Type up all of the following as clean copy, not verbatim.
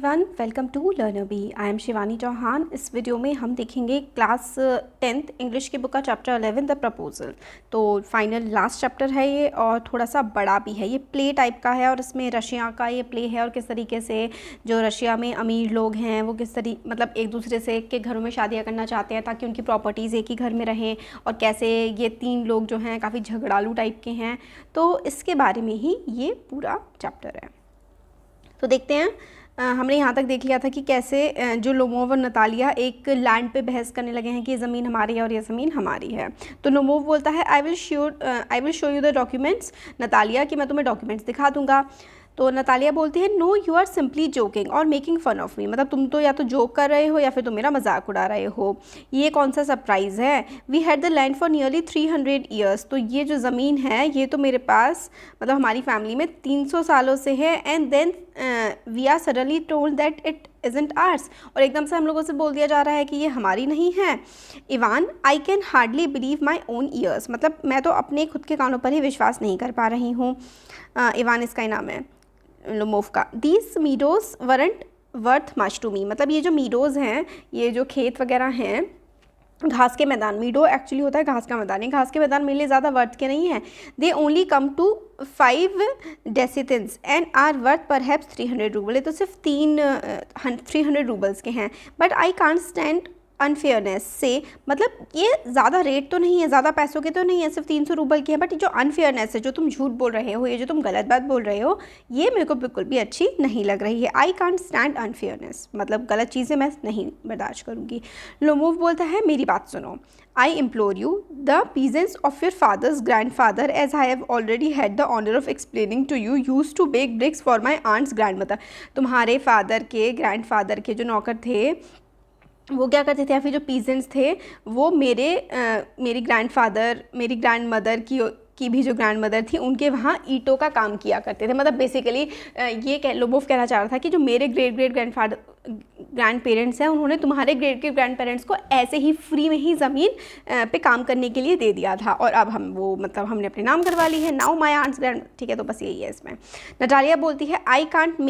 Everyone, welcome to Learner Bee. I am Shivani Chauhan. इस video में हम देखेंगे क्लास 10th इंग्लिश की बुक का चैप्टर 11 द प्रपोजल। तो फाइनल लास्ट चैप्टर है ये और थोड़ा सा बड़ा भी है। ये प्ले टाइप का है और इसमें रशिया का ये प्ले है और किस तरीके से जो रशिया में अमीर लोग हैं वो किस तरीके मतलब एक दूसरे से के घरों में शादियाँ करना चाहते हैं ताकि उनकी प्रॉपर्टीज़ एक ही घर में रहें, और कैसे ये तीन लोग जो हैं काफ़ी झगड़ालू टाइप के हैं। तो इसके बारे में ही ये पूरा चैप्टर है। तो देखते हैं। हमने यहाँ तक देख लिया था कि कैसे जो लोमोव और नतालिया एक लैंड पे बहस करने लगे हैं कि ये ज़मीन हमारी है और ये ज़मीन हमारी है। तो लोमोव बोलता है I will show you the documents. Natalia कि मैं तुम्हें डॉक्यूमेंट्स दिखा दूंगा। तो नतालिया बोलती है no you are simply joking और मेकिंग फ़न ऑफ मी। मतलब तुम तो या तो जोक कर रहे हो या फिर तुम मेरा मजाक उड़ा रहे हो। ये कौन सा सरप्राइज़ है। We had the land for nearly 300 years. तो ये जो ज़मीन है ये तो मेरे पास मतलब हमारी फैमिली में 300 सालों से है। And then we are suddenly told that it isn't ours. और एकदम से हम लोगों से बोल दिया जा रहा है कि ये हमारी नहीं है। Ivan I can hardly believe my own years. मतलब मैं तो अपने खुद के कानों पर ही विश्वास नहीं कर पा रही हूँ। इवान इसका ही नाम है लोमोव का। These meadows weren't worth much to me. मतलब ये जो मीडोज़ हैं, ये जो खेत वगैरह हैं, घास के मैदान, मीडो एक्चुअली होता है घास का मैदान। ये घास के मैदान मेरे लिए ज़्यादा वर्थ के नहीं है। They only come to 5 dessiatins and are worth perhaps 300 rouble. ये तो सिर्फ 300 रूबल्स के हैं। But I can't stand unfairness से। मतलब ये ज़्यादा रेट तो नहीं है, ज़्यादा पैसों के तो नहीं है, सिर्फ 300 रूबल की है। बट जो अनफेयरनेस है, जो तुम झूठ बोल रहे हो, ये जो तुम गलत बात बोल रहे हो, ये मेरे को बिल्कुल भी अच्छी नहीं लग रही है। आई कांट स्टैंड अनफेयरनेस। मतलब गलत चीज़ें मैं नहीं बर्दाश्त करूँगी। लोमोव बोलता है मेरी बात सुनो। I implore you, the peasants of your father's grandfather, as I have already had the honor of explaining to you, used to bake bricks for my aunt's grandmother। तुम्हारे फादर के ग्रैंडफादर के जो नौकर थे वो क्या करते थे, या फिर जो पीजेंट्स थे वो मेरी ग्रैंडमदर की भी जो ग्रैंडमदर थी उनके वहाँ ईंटों का काम किया करते थे। मतलब बेसिकली ये लोमोव कहना चाह रहा था कि जो मेरे ग्रेट ग्रैंड पेरेंट्स हैं उन्होंने तुम्हारे ग्रेट ग्रैंड पेरेंट्स को ऐसे ही फ्री में ही ज़मीन पे काम करने के लिए दे दिया था, और अब हमने अपने नाम करवा ली है। Now my aunt's grand. ठीक है, तो बस यही है इसमें। नटालिया बोलती है आई कांट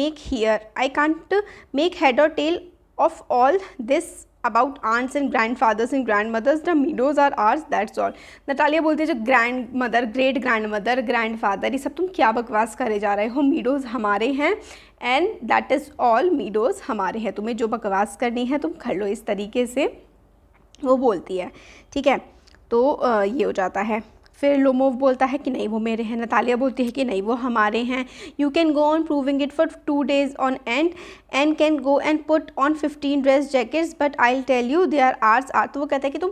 मेक हेड और tell of all this about aunts and grandfathers and grandmothers. The meadows are ours, that's all। Natalia बोलती है जो grandmother, great grandmother, grandfather, ये सब तुम क्या बकवास करे जा रहे हो। मीडोज़ हमारे हैं and that is all. Meadows हमारे हैं, तुम्हें जो बकवास करनी है तुम कर लो। इस तरीके से वो बोलती है। ठीक है, तो ये हो जाता है। फिर लोमोव बोलता है कि नहीं वो मेरे हैं। नतालिया बोलती है कि नहीं वो हमारे हैं। You can go on proving it for 2 days on and can go and put on 15 dress jackets but I will tell you they are ours are. तो वो कहता है कि तुम,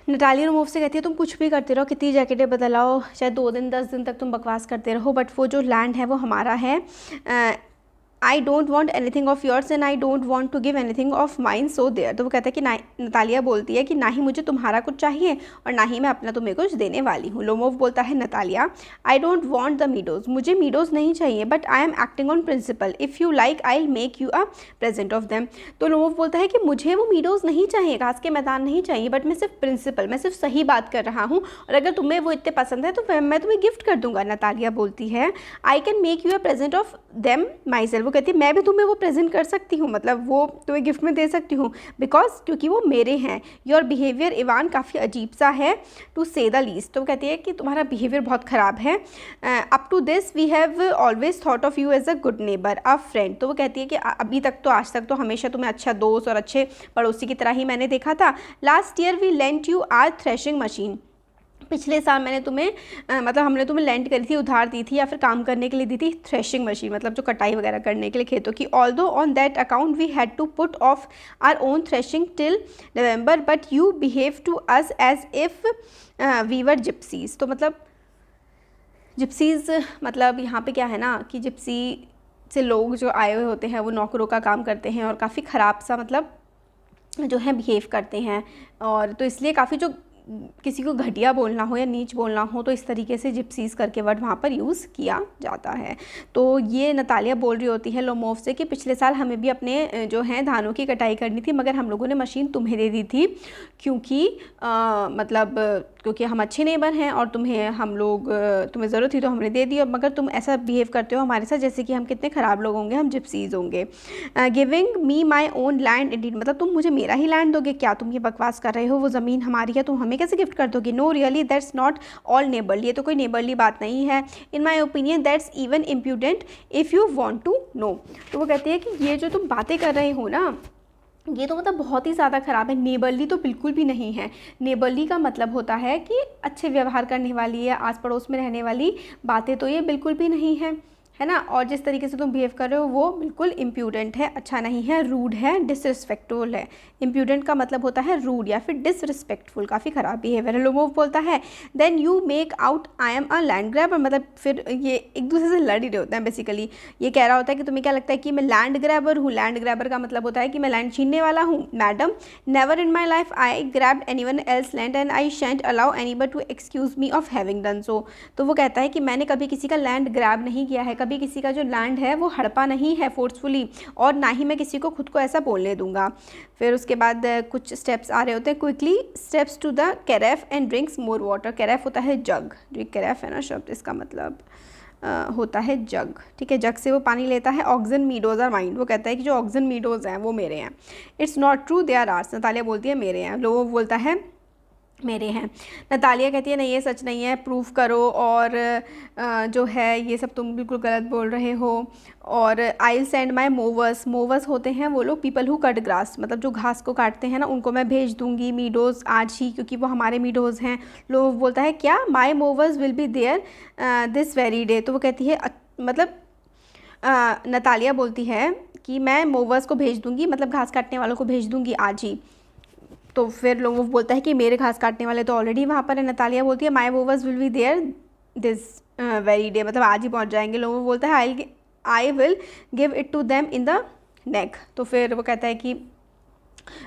नटालिया लोमोव से कहती है तुम कुछ भी करते रहो, कितनी जैकेटें बदलाओ, चाहे 2 दिन 10 दिन तक तुम बकवास करते रहो, बट वो जो लैंड है वो हमारा है। I don't want anything of yours and I don't want to give anything of mine so there. तो वो कहता है कि नतालिया बोलती है कि ना ही मुझे तुम्हारा कुछ चाहिए और ना ही मैं अपना तुम्हें कुछ देने वाली हूँ। लोमोव बोलता है Natalia I don't want the meadows. मुझे मीडोज़ नहीं चाहिए, but I am acting on principle. If you like I will make you a present of them. तो लोमोव बोलता है कि मुझे वो मीडोज़ नहीं चाहिए, घास के मैदान नहीं चाहिए, बट मैं सिर्फ प्रिंसिपल, मैं सिर्फ सही बात कर रहा हूँ, और अगर तुम्हें वो इतने पसंद है तो मैं तुम्हें गिफ्ट कर दूंगा। नतालिया बोलती है I can make you a present of them my self. वो कहती है मैं भी तुम्हें वो प्रेजेंट कर सकती हूँ, मतलब वो तुम्हें गिफ्ट में दे सकती हूँ, बिकॉज क्योंकि वो मेरे हैं। योर बिहेवियर इवान काफ़ी अजीब सा है टू से द लीस्ट। तो वो कहती है कि तुम्हारा बिहेवियर बहुत ख़राब है। Up to this we have always thought of you as a good neighbour, a friend. तो वो कहती है कि अभी तक तो, आज तक तो हमेशा तुम्हें अच्छा दोस्त और अच्छे पड़ोसी की तरह ही मैंने देखा था। Last year we lent you our threshing machine. पिछले साल मैंने तुम्हें मतलब हमने तुम्हें लेंट करी थी, उधार दी थी या फिर काम करने के लिए दी थी, थ्रेशिंग मशीन, मतलब जो कटाई वगैरह करने के लिए खेतों की। Although on that account we had to put off our own threshing till November, but you behave to us as if we were gypsies. तो मतलब जिप्सीज़ मतलब यहाँ पे क्या है ना कि जिप्सी से लोग जो आए हुए होते हैं वो नौकरों का काम करते हैं और काफ़ी ख़राब सा मतलब जो है बिहेव करते हैं, और तो इसलिए काफ़ी जो किसी को घटिया बोलना हो या नीच बोलना हो तो इस तरीके से जिप्सीज़ करके वर्ड वहाँ पर यूज़ किया जाता है। तो ये नतालिया बोल रही होती है लोमोव से कि पिछले साल हमें भी अपने जो हैं धानों की कटाई करनी थी, मगर हम लोगों ने मशीन तुम्हें दे दी थी क्योंकि मतलब क्योंकि हम अच्छे नेबर हैं और तुम्हें ज़रूरत थी तो हमने दे दी, और मगर तुम ऐसा बिहेव करते हो हमारे साथ जैसे कि हम कितने ख़राब लोग होंगे, हम जिप्सीज़ होंगे। Giving me my own land Indeed, मतलब तुम मुझे मेरा ही लैंड दोगे क्या? तुम ये बकवास कर रहे हो, वो ज़मीन हमारी है, तुम हमें कैसे गिफ्ट कर दोगे? No really that's not all neighbourly, ये तो कोई नेबरली बात नहीं है। In my opinion that's even impudent if you want to know. तो वो कहती है कि ये जो तुम बातें कर रहे हो ना, ये तो मतलब बहुत ही ज़्यादा ख़राब है। नेबरली तो बिल्कुल भी नहीं है। नेबरली का मतलब होता है कि अच्छे व्यवहार करने वाली या आस पड़ोस में रहने वाली बातें, तो ये बिल्कुल भी नहीं है ना। और जिस तरीके से तुम बिहेव कर रहे हो वो बिल्कुल इम्प्यूडेंट है, अच्छा नहीं है, रूड है, डिसरिस्पेक्टफुल है। इम्प्यूडेंट का मतलब होता है रूड या फिर डिसरिस्पेक्टफुल, काफ़ी ख़राब बिहेवियर है। लोमोव बोलता है then you make out I am a land grabber, मतलब फिर ये एक दूसरे से लड़ ही रहे होते हैं बेसिकली। ये कह रहा होता है कि तुम्हें क्या लगता है कि मैं लैंड ग्रैबर हूँ? लैंड ग्रैबर का मतलब होता है कि मैं लैंड छीनने वाला हूँ। Madam, never in my life I grabbed anyone else land and I shan't allow anybody to excuse me of having done so. तो वो कहता है कि मैंने कभी किसी का लैंड ग्रैब नहीं किया है, कभी किसी का जो लैंड है वो हड़पा नहीं है फोर्सफुली, और ना ही मैं किसी को खुद को ऐसा बोलने दूंगा। फिर उसके बाद कुछ स्टेप्स आ रहे होते हैं। Quickly steps to the carafe and drinks more water. Carafe होता है जग, जो कैरेफ है ना शब्द, इसका मतलब होता है जग, ठीक है। जग से वो पानी लेता है। ऑक्सन मीडोज आर माइंड, वो कहता है कि जो ऑक्सन मीडोज हैं वो मेरे हैं। It's not true they are ours, Natalia बोलती है मेरे हैं। लोगों बोलता है मेरे हैं। नतालिया कहती है नहीं ये सच नहीं है, प्रूफ करो, और जो है ये सब तुम बिल्कुल गलत बोल रहे हो। और I will send my mowers, mowers होते हैं वो लोग पीपल हु कट ग्रास, मतलब जो घास को काटते हैं ना, उनको मैं भेज दूंगी मीडोज़ आज ही, क्योंकि वो हमारे मीडोज़ हैं। लोग बोलता है क्या? My mowers will be there this very day. तो वो कहती है मतलब नतालिया बोलती है कि मैं मोवर्स को भेज दूंगी, मतलब घास काटने वालों को भेज दूंगी आज ही। तो फिर लोगों बोलता है कि मेरे घास काटने वाले तो ऑलरेडी वहाँ पर है। नतालिया बोलती है my mowers will be there this very day, मतलब आज ही पहुँच जाएंगे। लोगों बोलता है I will give it to them in the neck. तो फिर वो कहता है कि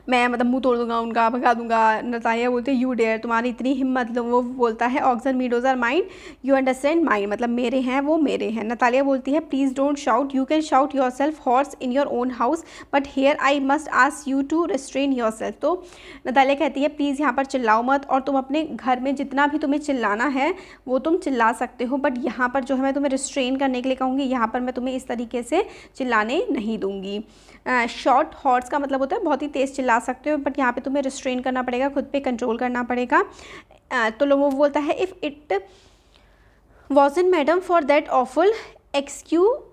मैं मतलब मुंह तोड़ दूंगा उनका, भगा दूंगा। नतालिया बोलते हैं यू डेयर, तुम्हारी इतनी हिम्मत। वो बोलता है oxen meadows are mine, you understand mine, मतलब मेरे हैं वो मेरे हैं। नतालिया बोलती है please don't shout, you can shout yourself hoarse in your own house but here I must ask you to restrain your self. तो Natalia कहती है प्लीज़ यहाँ पर चिल्लाओ मत, और तुम अपने घर में जितना भी तुम्हें चिल्लाना है वो तुम चिल्ला सकते हो, बट यहाँ पर जो है मैं तुम्हें रिस्ट्रेन करने के लिए कहूँगी, यहाँ पर मैं तुम्हें इस तरीके से चिल्लाने नहीं दूँगी। शॉर्ट हॉर्स का मतलब होता है बहुत ही तेज़ चिल्ला सकते हो, बट यहाँ पे तुम्हें रिस्ट्रेन करना पड़ेगा, खुद पे कंट्रोल करना पड़ेगा। तो लोगों वो बोलता है if it wasn't madam for that awful excruciating,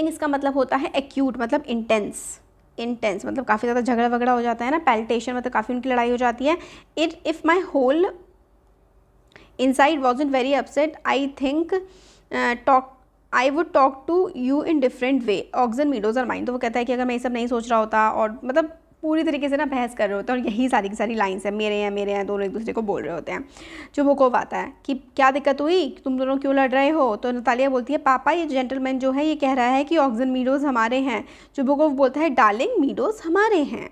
इसका मतलब होता है एक्यूट, मतलब इंटेंस, इंटेंस मतलब काफ़ी ज़्यादा झगड़ा वगड़ा हो जाता है ना। पैल्टेशन मतलब काफ़ी उनकी लड़ाई हो जाती है। If my whole inside wasn't very upset I think I would talk to you in different way, Oxen meadows are mine. तो वो कहता है कि अगर मैं ये सब नहीं सोच रहा होता, और मतलब पूरी तरीके से ना बहस कर रहे होते हैं, और यही सारी की सारी लाइन्स हैं मेरे हैं, दोनों एक दूसरे को बोल रहे होते हैं। चुबुकोव आता है कि क्या दिक्कत हुई, तुम दोनों क्यों लड़ रहे हो? तो नतालिया बोलती है पापा ये जेंटलमैन जो है ये कह रहा है कि ऑक्सन मीडोज हमारे हैं। चुबुकोव बोलता है डार्लिंग मीडोज हमारे हैं।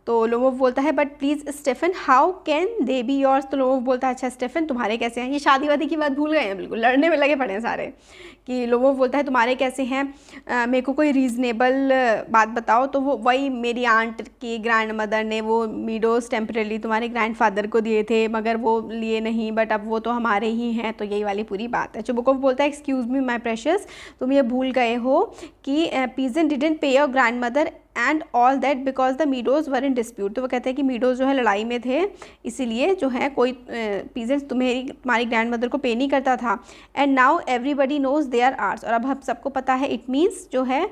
तो लोमोव बोलता है but please Stefan how can they be yours. तो लोमोव बोलता है अच्छा स्टेफन तुम्हारे कैसे हैं? ये शादी वादी की बात भूल गए हैं, बिल्कुल लड़ने में लगे पड़े हैं सारे। कि लोमोव बोलता है तुम्हारे कैसे हैं, मेरे को कोई रीज़नेबल बात बताओ। तो वो वही मेरी आंट की ग्रैंड मदर ने वो मीडोज़ टेम्परेली तुम्हारे ग्रैंड फादर को दिए थे, मगर वो लिए नहीं, बट अब वो तो हमारे ही हैं। तो यही वाली पूरी बात है। चुबुकोव बोलता है एक्सक्यूज़ मी माई प्रेशियस, तुम ये भूल गए हो कि पीजन डिडंट पे your grand mother and all that because the meadows were in dispute. तो वो कहते हैं कि मीडोज़ जो है लड़ाई में थे, इसीलिए जो है कोई पीजेंट्स तुम्हारी ग्रैंड मदर को पे नहीं करता था। And now everybody knows they are ours, और अब हम सबको पता है, इट मीन्स जो है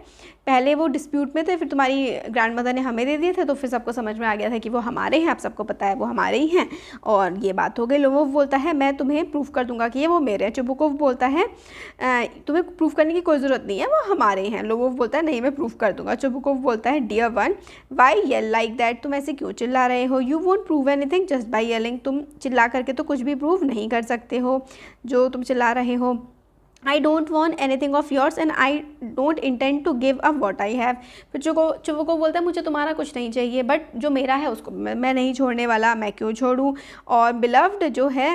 पहले वो डिस्प्यूट में थे, फिर तुम्हारी ग्रैंड मदर ने हमें दे दिए थे, तो फिर सबको समझ में आ गया था कि वो हमारे हैं, अब सबको पता है वो हमारे ही हैं, और ये बात हो गई। लोमोव बोलता है मैं तुम्हें प्रूफ कर दूंगा कि ये वो मेरे हैं। चुबुकोव बोलता है तुम्हें प्रूफ करने की कोई ज़रूरत नहीं है, वो हमारे हैं। लोमोव बोलता है नहीं मैं प्रूफ कर दूंगा। चुबुकोव बोलता है dear one why yell like that, तुम ऐसे क्यों चिल्ला रहे हो? You won't prove anything just by yelling, तुम चिल्ला करके तो कुछ भी प्रूव नहीं कर सकते हो जो तुम चिल्ला रहे हो। I don't want anything of yours and I don't intend to give up what I have. फिर चुबुकोव बोलता है मुझे तुम्हारा कुछ नहीं चाहिए, बट जो मेरा है उसको मैं नहीं छोड़ने वाला, मैं क्यों छोड़ूँ। और बिलव्ड जो है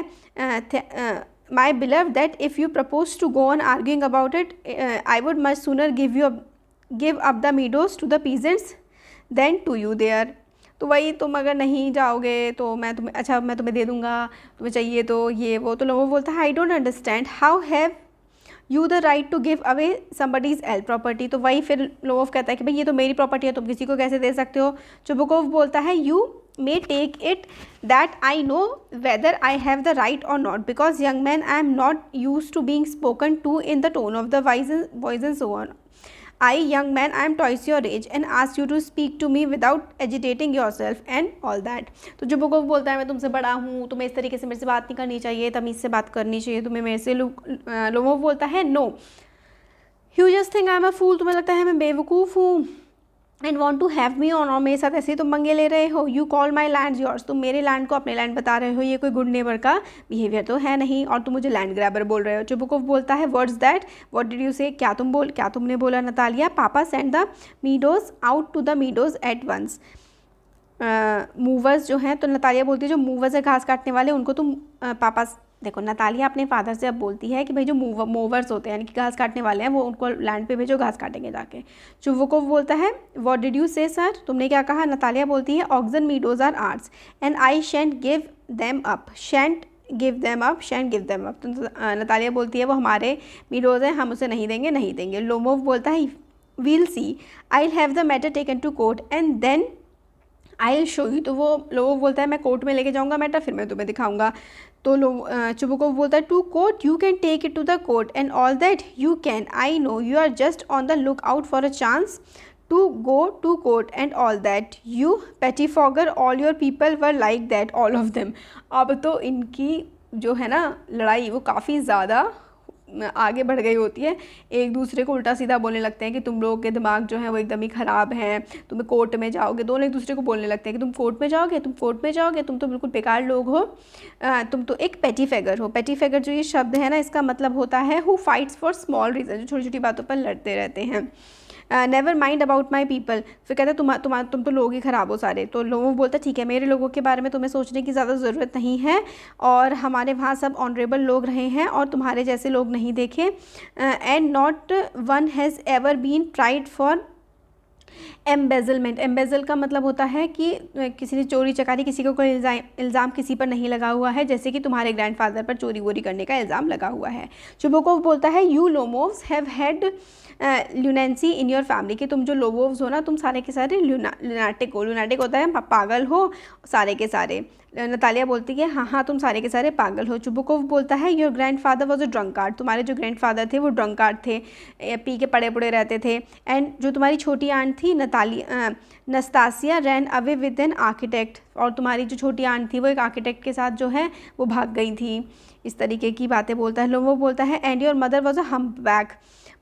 my believe that if you propose to go on arguing about it I would much sooner give up the meadows to the peasants than to you there. तो वही, तुम अगर नहीं जाओगे तो मैं तुम्हें दे दूँगा, तुम्हें चाहिए तो ये वो। तो लोगों बोलता है I don't understand how have you the right to give away somebody's else property. तो वही फिर लोवोव कहता है कि भाई ये तो मेरी प्रॉपर्टी है, तुम किसी को कैसे दे सकते हो। चुबुकोव बोलता है you may take it that I know whether I have the right or not, because young man I am not use to being spoken to in the tone of the voice and so on. I, young man, I am twice your age and ask you to speak to me without agitating yourself and all that। तो जुबुकोव बोलता है मैं तुमसे बड़ा हूँ, तुम्हें इस तरीके से मेरे से बात नहीं करनी चाहिए, तमीज़ से बात करनी चाहिए तुम्हें मेरे से। लोवोव बोलता है no, you just think I am a fool, तुम्हें लगता है मैं बेवकूफ़ हूँ, and want to have me on, और मेरे साथ ऐसे ही तुम पंगे ले रहे हो। You call my land yours, तुम मेरे लैंड को अपने लैंड बता रहे हो, ये कोई गुड नेबर का बिहेवियर तो है नहीं, और तुम मुझे लैंड ग्रैबर बोल रहे हो। चुबुकोव बोलता है words that what did you say, क्या तुमने बोला Natalia. Papa send the meadows out to the meadows at once. Mowers जो हैं, तो नतालिया बोलती है जो मूवर्स है घास काटने वाले, उनको तुम पापा, देखो नतालिया अपने फादर से अब बोलती है कि भाई जो मूवर्स होते हैं यानी कि घास काटने वाले हैं, वो उनको लैंड पे भेजो, घास काटेंगे जाके। चुबुकोव बोलता है what did you say sir, तुमने क्या कहा। नतालिया बोलती है oxen meadows are ours and I shan't give them up, shan't give them up. तो नतालिया बोलती है वो हमारे मीडोज हैं, हम उसे नहीं देंगे। लोवोव बोलता है we'll see, I have the matter taken to court and then I will show you. तो वो लोवोव बोलता है मैं कोर्ट में लेके जाऊंगा मैटर, फिर मैं तुम्हें दिखाऊंगा। तो चुबुकोव बोलता है to court, you can take it to the court and all that you can, I know you are just on the look out for a chance to go to court and all that, you pettifogger, all your people were like that, all of them. अब तो इनकी जो है ना लड़ाई वो काफ़ी ज़्यादा आगे बढ़ गई होती है, एक दूसरे को उल्टा सीधा बोलने लगते हैं कि तुम लोगों के दिमाग जो है वो एकदम ही ख़राब हैं, तुम्हें कोर्ट में जाओगे। दोनों एक दूसरे को बोलने लगते हैं कि तुम कोर्ट में जाओगे, तुम तो बिल्कुल बेकार लोग हो, तुम तो एक पेटी फेगर हो। पेटी फेगर जो ये शब्द है ना, इसका मतलब होता है who fights for small reason, जो छोटी छोटी बातों पर लड़ते रहते हैं। Never mind about my people, फिर कहता है तुम तो लोग ही ख़राब हो सारे। तो लोगों बोलता ठीक है, मेरे लोगों के बारे में तुम्हें सोचने की ज़्यादा ज़रूरत नहीं है, और हमारे वहाँ सब ऑनरेबल लोग रहे हैं और तुम्हारे जैसे लोग नहीं देखे। And not one has ever been tried for embezzlement. Embezzle का मतलब होता है कि किसी ने चोरी चकारी, किसी को कोई इल्ज़ाम किसी पर नहीं लगा हुआ है, जैसे कि तुम्हारे ग्रैंडफादर पर चोरी वोरी करने का इल्ज़ाम लगा हुआ है। चुबुकोव बोलता है you Lomovs have had lunacy in your family, कि तुम जो लोवोव्स हो ना, तुम सारे के सारे ल्यूनाटिक हो। ल्यूनाटिक होता है पागल हो सारे के सारे। नतालिया बोलती है हाँ तुम सारे के सारे पागल हो। चुबुकोव बोलता है your grandfather was a drunkard, तुम्हारे जो ग्रैंडफादर थे वो ड्रंकार्ड थे, पी के पड़े पड़े रहते थे। एंड जो तुम्हारी छोटी आंट थी Nastasia ran away with an architect, और तुम्हारी जो छोटी आंट थी वो एक आर्किटेक्ट के साथ जो है वो भाग गई थी। इस तरीके की बातें बोलता है। वो बोलता है and your mother was a humpback,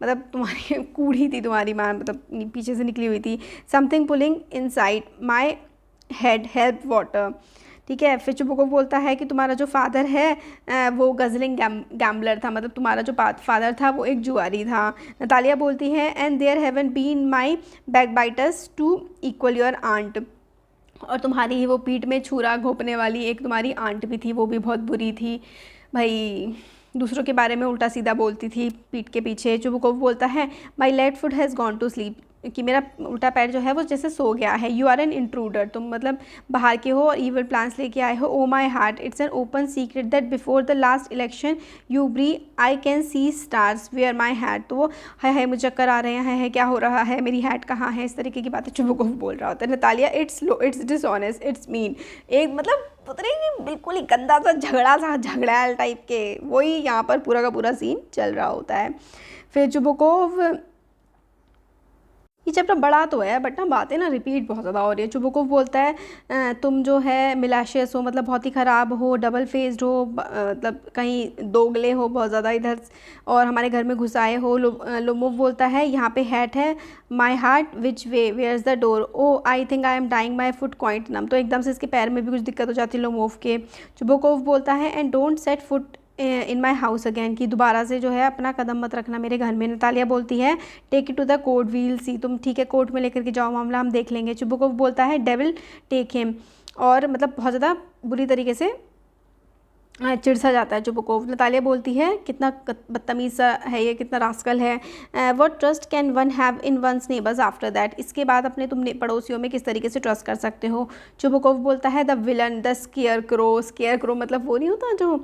मतलब तुम्हारी कूढ़ी थी तुम्हारी माँ, मतलब पीछे से निकली हुई थी। Something pulling inside my head help water, ठीक है। फिर चुबुकोव बोलता है कि तुम्हारा जो फादर है वो गजलिंग गैम्बलर था, मतलब तुम्हारा जो फादर था वो एक जुआरी था। नतालिया बोलती है and there haven't been my backbiters to equal your aunt, और तुम्हारी ही वो पीठ में छुरा घोंपने वाली एक तुम्हारी आंट भी थी, वो भी बहुत बुरी थी भाई, दूसरों के बारे में उल्टा सीधा बोलती थी पीठ के पीछे। चुबुकोव बोलता है my left foot has gone to sleep, कि मेरा उल्टा पैर जो है वो जैसे सो गया है। यू आर एन इंट्रूडर, तुम मतलब बाहर के हो और ईवल प्लान्स लेके आए हो। Oh my heart it's an open secret that before the last election you bribed I can see stars where my hat, तो वो है मुझे चक्कर आ रहे हैं, है क्या हो रहा है, मेरी हैट कहाँ है, इस तरीके की बातें चुबुकोव बोल रहा होता है। Natalia it's dishonest, it's mean, एक मतलब पता नहीं बिल्कुल ही गंदा सा झगड़ा टाइप के, वही यहाँ पर पूरा का पूरा सीन चल रहा होता है। फिर चुबुकोव, ये चैप्टर बड़ा तो है बट ना बातें ना रिपीट बहुत ज़्यादा हो रही है। चुबुकोव बोलता है तुम जो है मिलाशियस हो, मतलब बहुत ही ख़राब हो, डबल फेस्ड हो, मतलब कहीं दोगले हो बहुत ज़्यादा इधर, और हमारे घर में घुस आए हो। लोमोव बोलता है यहाँ पे हैट है, my heart which way where is the door, oh I think I am dying my foot quite numb, तो एकदम से इसके पैर में भी कुछ दिक्कत हो जाती है लोमोव के। चुबुकोव बोलता है and don't set foot in my house again, कि दोबारा से जो है अपना कदम मत रखना मेरे घर में। नतालिया बोलती है take it to the court, we'll see, तुम ठीक है कोर्ट में लेकर के जाओ, मामला हम देख लेंगे। चुबुकोव बोलता है डेविल टेक हिम, और मतलब बहुत ज़्यादा बुरी तरीके से चिढ़ जाता है चुबुकोव। नतालिया बोलती है कितना बदतमीज़ सा है ये, कितना रास्कल है। What trust can one have in one's neighbours after that, इसके बाद अपने तुम पड़ोसियों में किस तरीके से ट्रस्ट कर सकते हो। चुबुकोव बोलता है the villain the square crow, square crow मतलब वो नहीं होता जो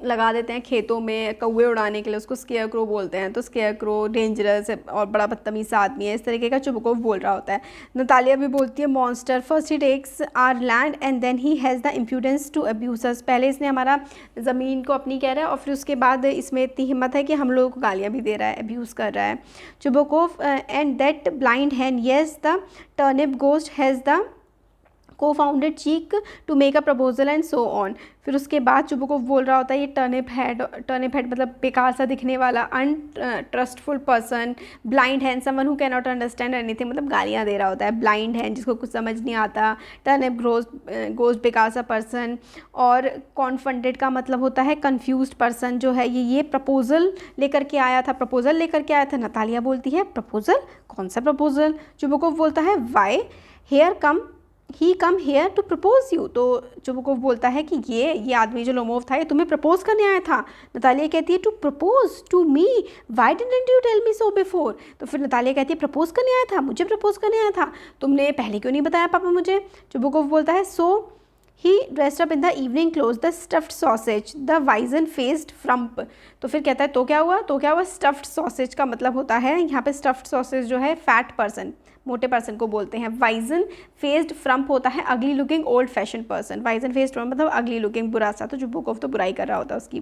लगा देते हैं खेतों में कौवे उड़ाने के लिए, उसको स्केयर क्रो बोलते हैं। तो स्केयर क्रो डेंजरस है और बड़ा बदतमीज़ आदमी है, इस तरीके का चुबुकोव बोल रहा होता है। नतालिया भी बोलती है monster, first he takes our land and then he has the impudence to abuse us, पहले इसने हमारा ज़मीन को अपनी कह रहा है और फिर उसके बाद इसमें इतनी हिम्मत है कि हम लोगों को गालियाँ भी दे रहा है, अब्यूज़ कर रहा है। Chubukov and that blind hand yes the turnip ghost has the confounded cheek to make a proposal and so on. फिर उसके बाद चुबुकोव बोल रहा होता है ये टर्निप हेड मतलब बेकार सा दिखने वाला, untrustful person, blind hand someone who can not understand anything, मतलब गालियाँ दे रहा होता है। ब्लाइंड हैंड जिसको कुछ समझ नहीं आता, टर्निप गोस्ट बेकार सा पर्सन, और कॉन्फंडेड का मतलब होता है कन्फ्यूज्ड पर्सन जो है। ये प्रपोजल लेकर के आया था, प्रपोजल लेकर के आया था। नतालिया बोलती है प्रपोजल, कौन सा प्रपोजल? चुबुकोव बोलता है why here come he come here to propose you, तो चुबुकोव बोलता है कि ये आदमी जो लोमोव था ये तुम्हें प्रपोज करने आया था। नतालिया कहती है to propose to me, why didn't you tell me so before, तो फिर नतालिया कहती है प्रपोज करने आया था, मुझे प्रपोज करने आया था, तुमने पहले क्यों नहीं बताया पापा मुझे। चुबुकोव बोलता है so he dressed up in the evening clothes the stuffed sausage the wizen faced frump, तो फिर कहता है तो क्या हुआ, तो क्या हुआ। स्टफ्ड सॉसेज का मतलब होता है यहाँ पे स्टफ्ड सॉसेज जो है फैट पर्सन, मोटे पर्सन को बोलते हैं। वाइजन फेस्ड फ्रम्प होता है ugly looking old fashion person, wizen faced frump मतलब अगली लुकिंग बुरा सा, तो चुबुकोव तो बुराई कर रहा होता है उसकी,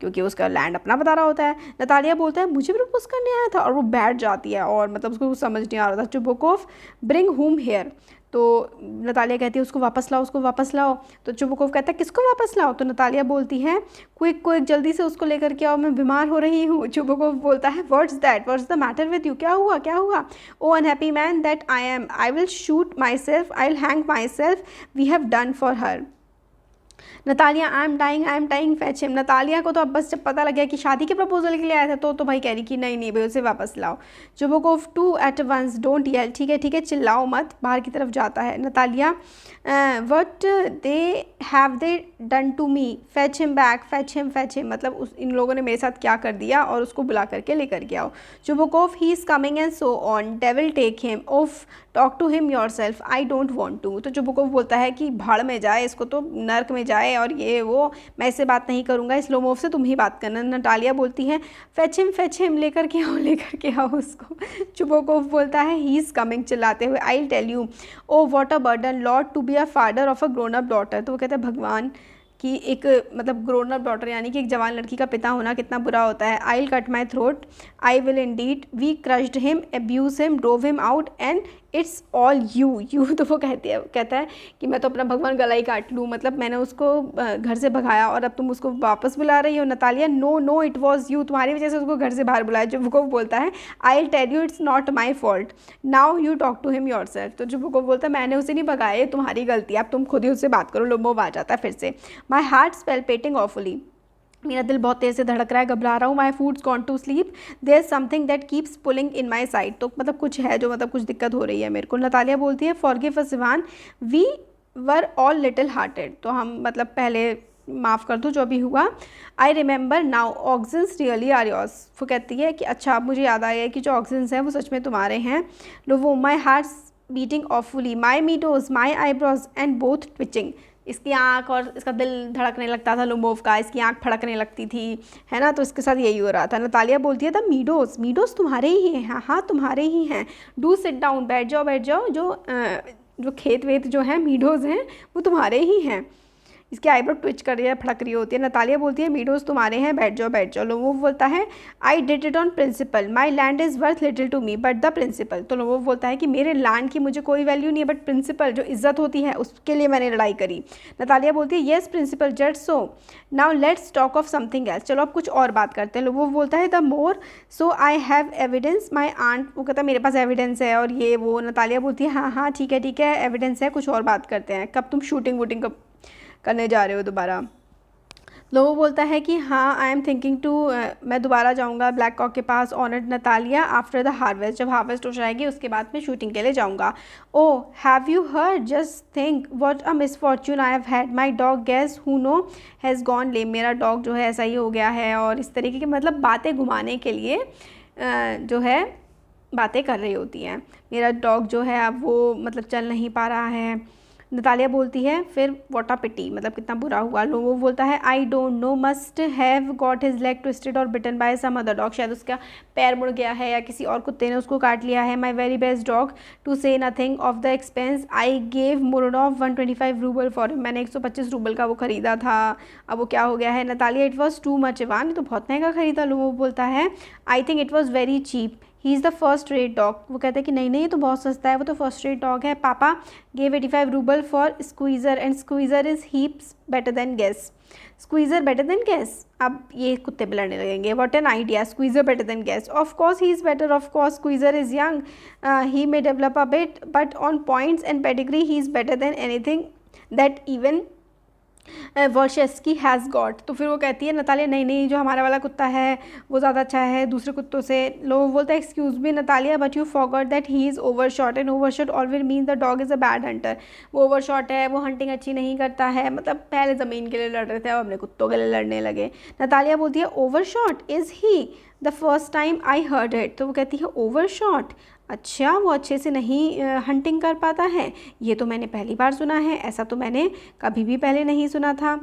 क्योंकि उसका लैंड अपना बता रहा होता है। नतालिया बोलता है मुझे प्रपोज करने आया था, और वो बैठ जाती है और मतलब उसको कुछ समझ नहीं आ रहा था। चुबुकोव ब्रिंग होम हेयर, तो नतालिया कहती है उसको वापस लाओ, उसको वापस लाओ, तो चुबुकोव कहता है किसको वापस लाओ, तो नतालिया बोलती है क्विक जल्दी से उसको लेकर के आओ, मैं बीमार हो रही हूँ। चुबुकोव बोलता है what's that, what's the matter with you, क्या हुआ क्या हुआ। Oh unhappy man that I am, I will shoot my self, I will hang my self, we have done for her. Natalia I am dying fetch him, Natalia को तो अब बस जब पता लग गया कि शादी के प्रपोजल के लिए आया था तो भाई कह रही कि नहीं भाई उसे वापस लाओ। Chubukov to at once don't yell, ठीक है चिल्लाओ मत, बाहर की तरफ जाता है। Natalia what they have they done to me, fetch him back, fetch him मतलब इन लोगों ने मेरे साथ क्या कर दिया, और उसको बुला करके लेकर के आओ। Chubukov he is coming and so on, devil take him, off talk to him your self, I don't want to, तो चुबुकोव बोलता है कि भाड़ में जाए, इसको तो नर्क में जाए, और ये वो मैं इससे बात नहीं करूँगा, इस लोमोव से तुम ही बात करना। नतालिया बोलती है फैच हिम लेकर के आओ उसको। चुबुकोव बोलता है ही इज़ कमिंग चिल्लाते हुए, I will tell you, oh what a burden lord to be a father of a grown up daughter, तो वो कहता है भगवान कि एक मतलब ग्रोन अप डॉटर यानी कि एक जवान लड़की का पिता होना कितना बुरा होता है। I will cut my throat, I will indeed, we crushed him, abuse him, drove him out and it's all you, तो वो कहता है कि मैं तो अपना भगवान गला ही काट लूँ, मतलब मैंने उसको घर से भगाया और अब तुम उसको वापस बुला रही हो। Natalia no it was you, तुम्हारी वजह से उसको घर से बाहर बुलाया। चुबुकोव बोलता है I will tell you it's not my fault, now you talk to him your self, तो चुबुकोव बोलता है मैंने उसे नहीं भगाया, ये तुम्हारी गलती है, अब तुम खुद ही उससे बात करो। लोमोव आ जाता है फिर से। माई हार्ट पैल्पेटिंग ऑफुली, मेरा दिल बहुत तेज़ से धड़क रहा है, घबरा रहा हूँ। My foot's gone to sleep, there is something that keeps pulling in my side, तो मतलब कुछ है जो मतलब कुछ दिक्कत हो रही है मेरे को। नतालिया बोलती है forgive us Ivan, we were all little hearted, तो हम मतलब पहले माफ़ कर दो जो भी हुआ। I remember now oxygens really are yours, वो कहती है कि अच्छा अब मुझे याद आया कि जो ऑक्सीजन्स हैं वो सच में तुम्हारे हैं। Lomov my heart's beating awfully, my meadows, my eyebrows and both twitching, इसकी आँख और इसका दिल धड़कने लगता था लोमोव का, इसकी आँख फड़कने लगती थी, है ना, तो इसके साथ यही हो रहा था। नतालिया बोलती है द मीडोज तुम्हारे ही हैं, हाँ तुम्हारे ही हैं। डू सिट डाउन, बैठ जाओ, जो खेत वेत जो हैं मीडोज़ हैं वो तुम्हारे ही हैं। इसकी आईब्रो ट्विच कर रही है, फड़क रही होती है। नतालिया बोलती है मीडोज़ तुम्हारे हैं, बैठ जाओ। लोमोव बोलता है I did it on principle, my land is worth little to me but the principle, तो लोमोव बोलता है कि मेरे लैंड की मुझे कोई वैल्यू नहीं है, बट प्रिंसिपल जो इज्जत होती है उसके लिए मैंने लड़ाई करी। नतालिया बोलती है येस प्रिंसिपल जज, so now let's talk of something else, चलो अब कुछ और बात करते हैं। लोमोव बोलता है the more so I have evidence, my aunt, वो कहता है मेरे पास एविडेंस है और ये वो। नतालिया बोलती है हाँ ठीक है एविडेंस है, कुछ और बात करते हैं, कब तुम शूटिंग वूटिंग करने जा रहे हो दोबारा। लोगो बोलता है कि हाँ आई एम थिंकिंग टू, मैं दोबारा जाऊँगा ब्लैक कॉक के पास honoured Natalia after the harvest, जब हार्वेस्ट हो जाएगी उसके बाद मैं शूटिंग के लिए जाऊँगा। Oh have you heard, just think what a misfortune I have had, my dog guess who know has gone lame, मेरा डॉग जो है ऐसा ही हो गया है। और इस तरीके के मतलब बातें घुमाने के लिए जो है बातें कर रही होती हैं। मेरा डॉग जो है अब वो मतलब चल नहीं पा रहा है। नतालिया बोलती है फिर व्हाट अ पिटी, मतलब कितना बुरा हुआ। लोगो बोलता है I don't know, must have got his leg twisted और बिटन बाय सम अदर डॉग, शायद उसका पैर मुड़ गया है या किसी और कुत्ते ने उसको काट लिया है। My very best dog to say nothing of the expense, I gave Murdoff 125 rouble for him, मैंने 125 रूबल का वो ख़रीदा था, अब वो क्या हो गया है। Natalia it was too much Ivan, तो बहुत महंगा ख़रीदा। लोगो बोलता है I think it was very cheap, he is the first rate dog, वो कहते हैं कि नहीं नहीं ये तो बहुत सस्ता है, वो तो फर्स्ट रेट डॉग है। Papa gave 85 rouble for Squeezer and Squeezer is heaps better than Guess, Squeezer better than Guess, अब ये कुत्ते पे लड़ने लगेंगे। What an idea, Squeezer better than Guess, of course he is better, of course Squeezer is young, he may develop a bit but on points and pedigree he is better than anything that even Varshevsky has got. तो फिर वो कहती है Natalia नहीं नहीं जो हमारा वाला कुत्ता है वो ज़्यादा अच्छा है दूसरे कुत्तों से। लोग बोलता है excuse me Natalia but you forgot that he is over shot and over shot always mean the dog is a bad Hunter, वो ओवर शॉट है, वो हंटिंग अच्छी नहीं करता है, मतलब पहले ज़मीन के लिए लड़ रहे थे अब अपने कुत्तों के लिए लड़ने लगे। नतालिया बोलती है over shot is he the first time I heard it, तो वो कहती है ओवर शॉट, अच्छा वो अच्छे से नहीं हंटिंग कर पाता है, ये तो मैंने पहली बार सुना है, ऐसा तो मैंने कभी भी पहले नहीं सुना था।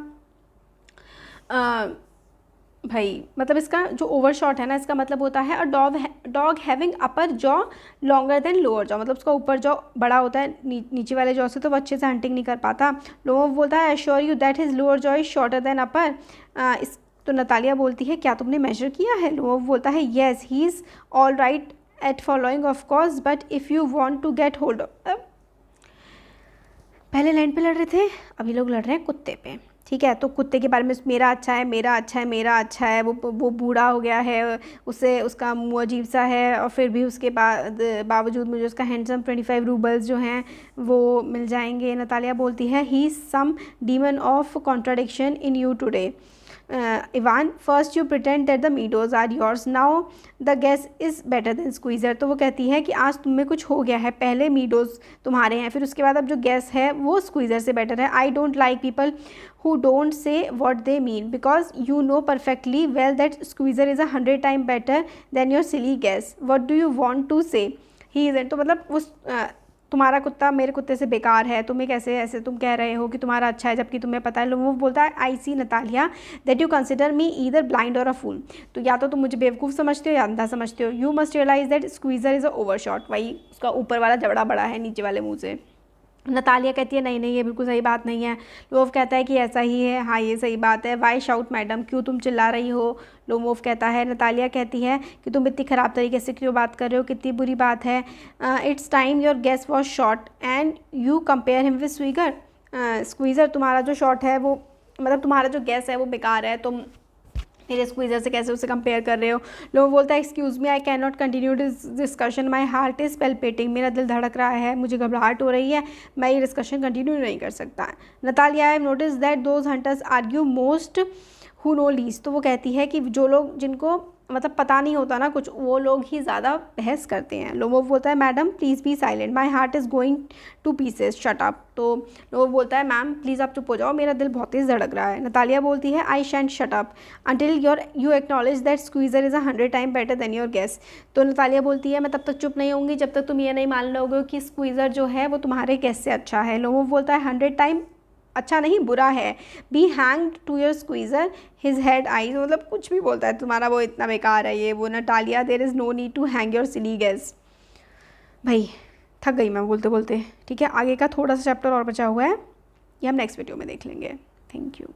भाई मतलब इसका जो ओवर शॉट है ना इसका मतलब होता है a dog having upper jaw longer than lower jaw, मतलब उसका ऊपर जॉ बड़ा होता है नीचे वाले जॉ से, तो वो अच्छे से हंटिंग नहीं कर पाता। लोगों बोलता है assure you that his lower jaw is shorter than upper, इस तो नतालिया बोलती है क्या तुमने मेजर किया है। लोगों बोलता है yes he is all right at following of course but if you want to get hold, पहले लैंड पे लड़ रहे थे अभी लोग लड़ रहे हैं कुत्ते पे, ठीक है। तो कुत्ते के बारे में मेरा अच्छा है मेरा अच्छा है मेरा अच्छा है, वो बूढ़ा हो गया है, उसे उसका मुँह अजीब सा है और फिर भी उसके बावजूद मुझे उसका हैंडसम 25 रूबल्स जो हैं वो मिल जाएंगे। नतालिया बोलती है he some demon of contradiction in you today, Ivan first you pretend that the meadows are yours now the Guess is better than Squeezer, तो वो कहती है कि आज तुम में कुछ हो गया है, पहले मीडोज तुम्हारे हैं फिर उसके बाद अब जो गैस है वो स्क्वीज़र से बेटर है। I don't like people who don't say what they mean because you know perfectly well that squeezer is 100 times better than your silly guess, what do you want to say he isn't, तो मतलब उस तुम्हारा कुत्ता मेरे कुत्ते से बेकार है, तुम्हें कैसे ऐसे तुम कह रहे हो कि तुम्हारा अच्छा है जबकि तुम्हें पता है। लोगों बोलता है I see Natalia that you consider me either blind or a फूल, तो या तो तुम मुझे बेवकूफ़ समझते हो या अंधा समझते हो। You must realise that Squeezer is a overshot, वही उसका ऊपर वाला जबड़ा बड़ा है नीचे वाले मुँह से। नतालिया कहती है नहीं नहीं ये बिल्कुल सही बात नहीं है। लोमोव कहता है कि ऐसा ही है, हाँ ये सही बात है। वाई शाउट मैडम, क्यों तुम चिल्ला रही हो, लोमोव कहता है। नतालिया कहती है कि तुम इतनी ख़राब तरीके से क्यों बात कर रहे हो, कितनी बुरी बात है। It's time your Guess was short and you compare him with Squeezer, तुम्हारा जो शॉट है वो मतलब तुम्हारा जो गैस है वो बेकार है, तुम मेरे स्क्वीज़र से कैसे उसे कंपेयर कर रहे हो। लोग बोलता है excuse me I can not continue this discussion, my heart is palpitating, मेरा दिल धड़क रहा है, मुझे घबराहट हो रही है, मैं ये डिस्कशन कंटिन्यू नहीं कर सकता। Natalia I have notice that those hunters argue most who know least, तो वो कहती है कि जो लोग जिनको मतलब पता नहीं होता ना कुछ वो लोग ही ज़्यादा बहस करते हैं। लोमोव बोलता है madam please be silent, my heart is going two pieces, shut up, तो लोमोव बोलता है मैम प्लीज़ आप चुप हो जाओ, मेरा दिल बहुत तेज़ धड़क रहा है। नतालिया बोलती है I shan't shut up until you acknowledge that Squeezer is 100 time better than your Guess, तो नतालिया बोलती है मैं तब तक चुप नहीं होंगी जब तक तुम ये नहीं मान लोगे कि स्क्वीज़र जो है वो तुम्हारे गैस से अच्छा है। लोमोव बोलता है 100 टाइम अच्छा नहीं बुरा है। Be hanged to your Squeezer his head eyes, मतलब कुछ भी बोलता है तुम्हारा वो इतना बेकार है ये वो। Natalia there is no need to hang your silly Guess, भाई थक गई मैं बोलते बोलते, ठीक है। आगे का थोड़ा सा चैप्टर और बचा हुआ है ये हम नेक्स्ट वीडियो में देख लेंगे। Thank you.